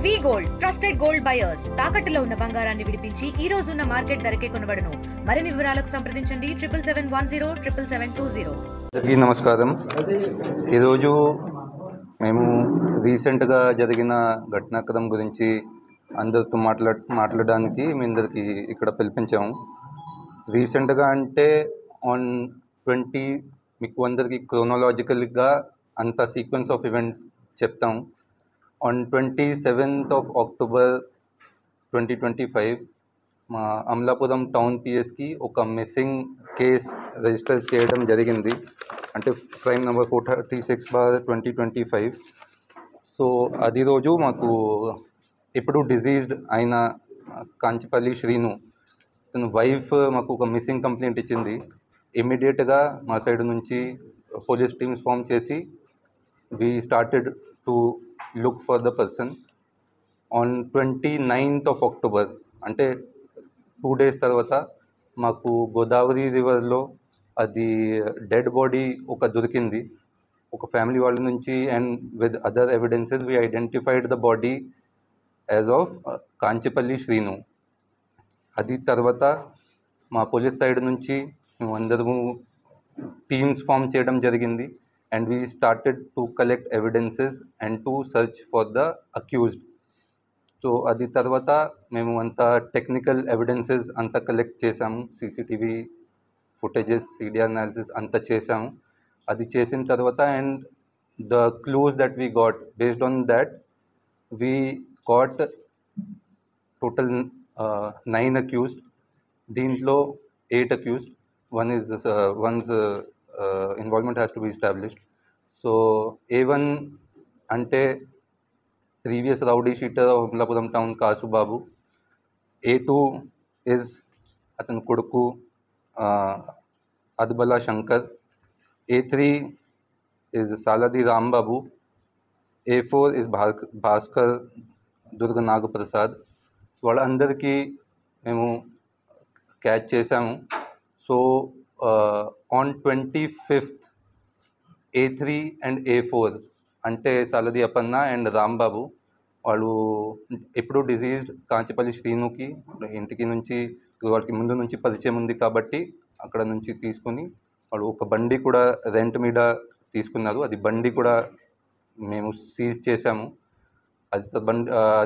వి gold trusted gold buyers తాకట్టులో ఉన్న బంగారాన్ని విడిపించి ఈ రోజు ఉన్న మార్కెట్ ధరకే కొనబడును. మరిన్ని వివరాలకు సంప్రదించండి 7710 అందరికీ నమస్కారం. ఈరోజు మేము రీసెంట్గా జరిగిన ఘటనాక్రమం గురించి అందరితో మాట్లాడడానికి మీ అందరికీ ఇక్కడ పిలిపించాము. రీసెంట్గా అంటే ఆన్ 20 మీకు అందరికీ క్రోనలాజికల్గా అంత సీక్వెన్స్ ఆఫ్ ఈవెంట్స్ చెప్తాము. ఆన్ 27th of October 2025 మా అమలాపురం టౌన్ పిఎస్కి ఒక మిస్సింగ్ కేస్ రిజిస్టర్ చేయడం జరిగింది. అంటే క్రైమ్ నెంబర్ 436/2025. సో అది రోజు మాకు ఇప్పుడు డిజీజ్డ్ అయిన కాంచిపల్లి శ్రీను తన వైఫ్ మాకు ఒక మిస్సింగ్ కంప్లైంట్ ఇచ్చింది. ఇమ్మీడియట్గా మా సైడ్ నుంచి పోలీస్ టీమ్స్ ఫామ్ చేసి we started to look for the person. On 29th of October అంటే 2 days తర్వాత మాకు గోదావరి రివర్లో అది డెడ్ బాడీ ఒక దొరికింది ఒక ఫ్యామిలీ వాళ్ళ నుంచి. And with other evidences we identified the body as of Kanchipalli Srinu. అది తర్వాత మా పోలీస్ సైడ్ నుంచి మేము అందరము టీమ్స్ ఫామ్ చేయడం జరిగింది. And we started to collect evidences and to search for the accused. So adi tarvata memu anta technical evidences anta collect chesamu, CCTV footages, CDR analysis anta chesamu. Adi chesin tarvata and the clues that we got, based on that we got total 9 accused. Deentlo 8 accused. One's involvement has to be established. So A1 ante previous rowdy sheeter of Amlapuram town Kasu Babu. A2 is atan koduku Adbala Shankar. A3 is Saladi Ram Babu. A4 is Bhaskar Durga Nag Prasad. వాళ్ళందరికీ మేము catch చేసాము. So on 25th A3 and A4 అంటే సాలది అపన్న and Rambabu వాళ్ళు ఎప్పుడు diseased Kanchipalli శ్రీనుకి ఇంటికి నుంచి వాళ్ళకి ముందు నుంచి పరిచయం ఉంది కాబట్టి అక్కడ నుంచి తీసుకొని వాళ్ళు ఒక బండి కూడా రెంట్ మీద తీసుకున్నారు. అది బండి కూడా మేము సీజ్ చేసాము.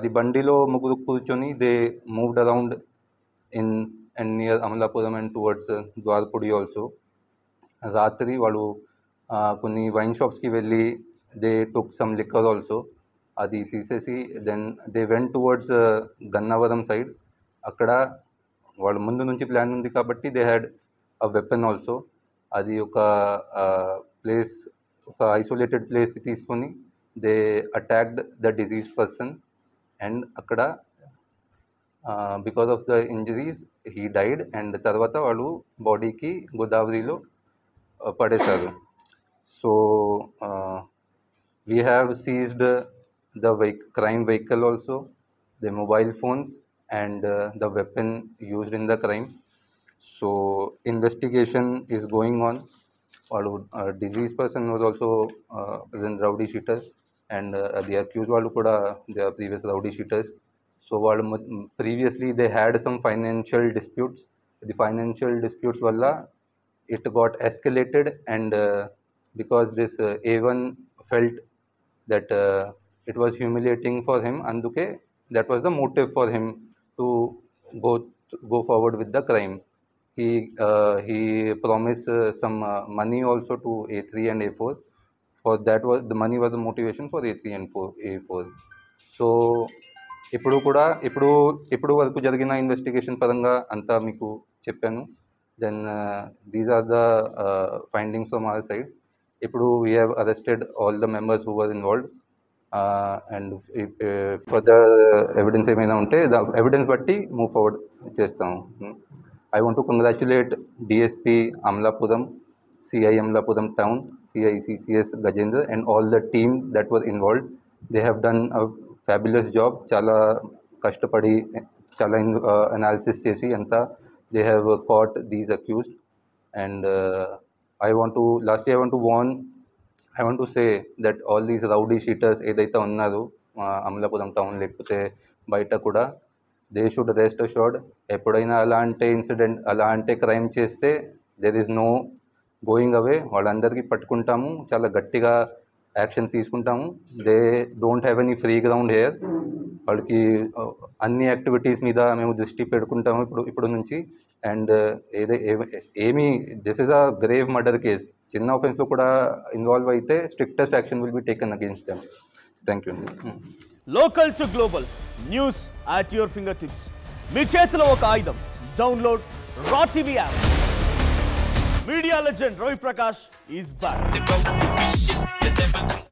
అది బండిలో ముగ్గురు కూర్చొని they moved around in and near Amalapuram and towards Dwarapudi also. రాత్రి వాళ్ళు కొన్ని వైన్ షాప్స్కి వెళ్ళి they took some liquor also. అది తీసేసి then they went towards Gannavaram side. అక్కడ వాళ్ళ ముందు నుంచి ప్లాన్ ఉంది కాబట్టి they had a weapon also. అది ఒక ప్లేస్, ఒక ఐసోలేటెడ్ ప్లేస్కి తీసుకొని they attacked the deceased person and అక్కడ because of the injuries he died. And తర్వాత వాళ్ళు బాడీకి గోదావరిలో పడేశారు. So we have seized the crime vehicle also, the mobile phones and the weapon used in the crime. So investigation is going on. వాళ్ళు disease person was also present rowdy sheeters and the accused వాళ్ళు కూడా they are previous rowdy sheeters. So వాళ్ళు previously they had some financial disputes. The financial disputes వల్ల it got escalated and because this A1 felt that it was humiliating for him, anduke that was the motive for him to go forward with the crime. He promised some money also to A3 and A4. For that was the money was the motivation for A3 and A4. So ఇప్పుడు వరకు జరిగిన investigation పరంగా అంతా మీకు చెప్పాను. Then these are the findings from our side. ఇప్పుడు we have arrested all the members who were involved and further evidence ఏమైనా ఉంటే ద ఎవిడెన్స్ బట్టి మూవ్ ఫార్వర్డ్ చేస్తాము. I want to congratulate DSP Amalapuram, CI Amalapuram town, CI CCS Gajendra and all the team that were involved. They have done a fabulous job. చాలా కష్టపడి చాలా analysis చేసి అంతా they have caught these accused. And I want to say that all these rowdy sheeters ఏదైతే ఉన్నారో Amalapuram town లేకపోతే బయట కూడా దే షుడ్ రెస్ట్ అష్యూర్డ్. ఎప్పుడైనా అలాంటి క్రైమ్ చేస్తే there is no going away. వాళ్ళందరికీ పట్టుకుంటాము, చాలా గట్టిగా యాక్షన్ తీసుకుంటాము. They don't have any free ground here. వాళ్ళకి అన్ని యాక్టివిటీస్ మీద మేము దృష్టి పెట్టుకుంటాము ఇప్పుడు నుంచి. And this is a grave murder case. చిన్న ఆఫెన్స్లో కూడా ఇన్వాల్వ్ అయితే strictest action will be taken against them. Thank you. Local to global news at your finger tips. మీ చేతిలో ఒక ఆయుధం. Download Raw TV app. Media legend Ravi Prakash is back.